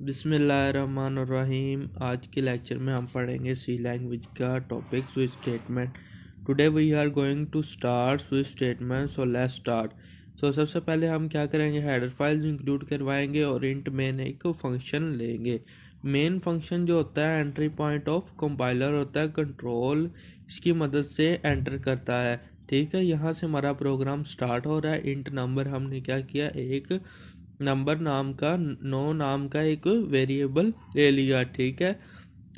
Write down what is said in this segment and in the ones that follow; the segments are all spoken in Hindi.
बिस्मिल्लाहिर्रहमानिर्रहीम। आज के लेक्चर में हम पढ़ेंगे सी लैंग्वेज का topic switch statement. Today we are going to start switch statement. So let's start. सबसे पहले हम क्या करेंगे, हेडर फाइल्स इंक्लूड करवाएंगे और इंट मेन एक फंक्शन लेंगे। मेन फंक्शन जो होता है एंट्री पॉइंट ऑफ कंपाइलर होता है, कंट्रोल इसकी मदद से एंटर करता है। ठीक है, यहाँ से हमारा प्रोग्राम स्टार्ट हो रहा है। इंट नंबर हमने क्या किया, एक नंबर नाम का नाम का एक वेरिएबल ले लिया। ठीक है,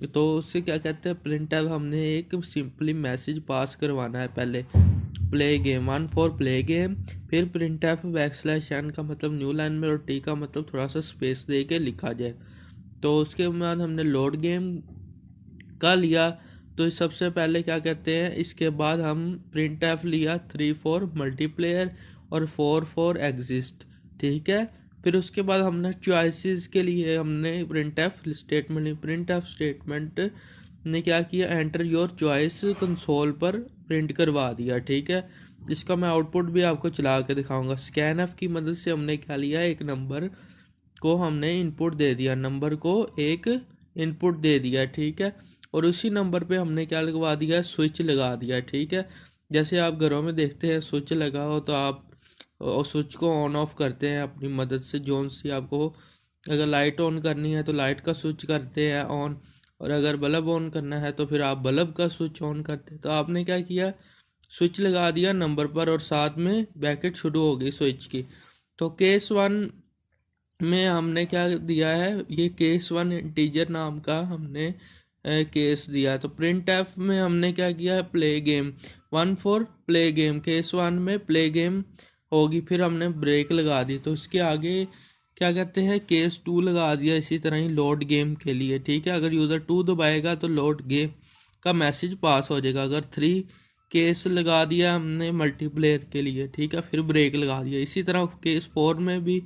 तो उससे क्या कहते हैं, प्रिंट अब हमने एक सिंपली मैसेज पास करवाना है। पहले play game 1 for play game, फिर प्रिंट एफ \n का मतलब न्यू लाइन में और टी का मतलब थोड़ा सा स्पेस दे के लिखा जाए। तो उसके बाद हमने लोड गेम का लिया। तो सबसे पहले क्या कहते हैं, इसके बाद हम प्रिंट एफ लिया 3 फॉर मल्टीप्लेयर और 4 फॉर एग्जिस्ट। ठीक है, फिर उसके बाद हमने चॉइसेस के लिए हमने प्रिंट एफ स्टेटमेंट ने क्या किया, एंटर योर चॉइस कंसोल पर प्रिंट करवा दिया। ठीक है, इसका मैं आउटपुट भी आपको चला के दिखाऊंगा। स्कैन एफ की मदद से हमने क्या लिया, एक नंबर को हमने इनपुट दे दिया, नंबर को एक इनपुट दे दिया। ठीक है, और उसी नंबर पे हमने क्या लगवा दिया, स्विच लगा दिया। ठीक है, जैसे आप घरों में देखते हैं स्विच लगा हो तो आप और स्विच को ऑन ऑफ करते हैं अपनी मदद से। जोन सी आपको अगर लाइट ऑन करनी है तो लाइट का स्विच करते हैं ऑन, और अगर बल्ब ऑन करना है तो फिर आप बल्ब का स्विच ऑन करते हैं। तो आपने क्या किया, स्विच लगा दिया नंबर पर और साथ में ब्रैकेट शुरू हो गई स्विच की। तो केस 1 में हमने क्या दिया है, ये केस 1 इंटीजर नाम का हमने केस दिया। तो प्रिंट एफ में हमने क्या किया है, play game 1 for play game, case 1 में प्ले गेम होगी, फिर हमने ब्रेक लगा दी। तो इसके आगे क्या कहते हैं, केस 2 लगा दिया, इसी तरह ही लोड गेम के लिए। ठीक है, अगर यूज़र 2 दबाएगा तो लोड गेम का मैसेज पास हो जाएगा। अगर 3 केस लगा दिया हमने मल्टीप्लेयर के लिए, ठीक है, फिर ब्रेक लगा दिया। इसी तरह केस 4 में भी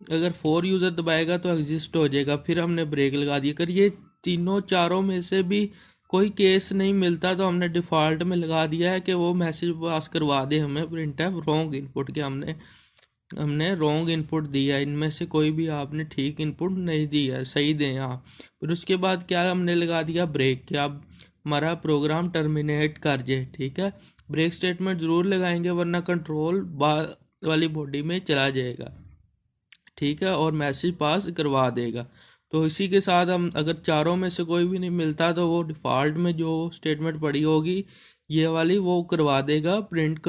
अगर 4 यूज़र दबाएगा तो एग्जिस्ट हो जाएगा, फिर हमने ब्रेक लगा दिया। अगर ये तीनों चारों में से भी कोई केस नहीं मिलता तो हमने डिफ़ॉल्ट में लगा दिया है कि वो मैसेज पास करवा दे हमें प्रिंट एफ रॉन्ग इनपुट के। हमने रॉन्ग इनपुट दिया, इनमें से कोई भी आपने ठीक इनपुट नहीं दिया, सही दें आप। फिर उसके बाद क्या हमने लगा दिया, ब्रेक, कि अब हमारा प्रोग्राम टर्मिनेट कर जाए। ठीक है, ब्रेक स्टेटमेंट ज़रूर लगाएंगे वरना कंट्रोल वाली बॉडी में चला जाएगा। ठीक है, और मैसेज पास करवा देगा। तो इसी के साथ हम अगर चारों में से कोई भी नहीं मिलता तो वो डिफ़ॉल्ट में जो स्टेटमेंट पड़ी होगी ये वाली वो करवा देगा प्रिंट।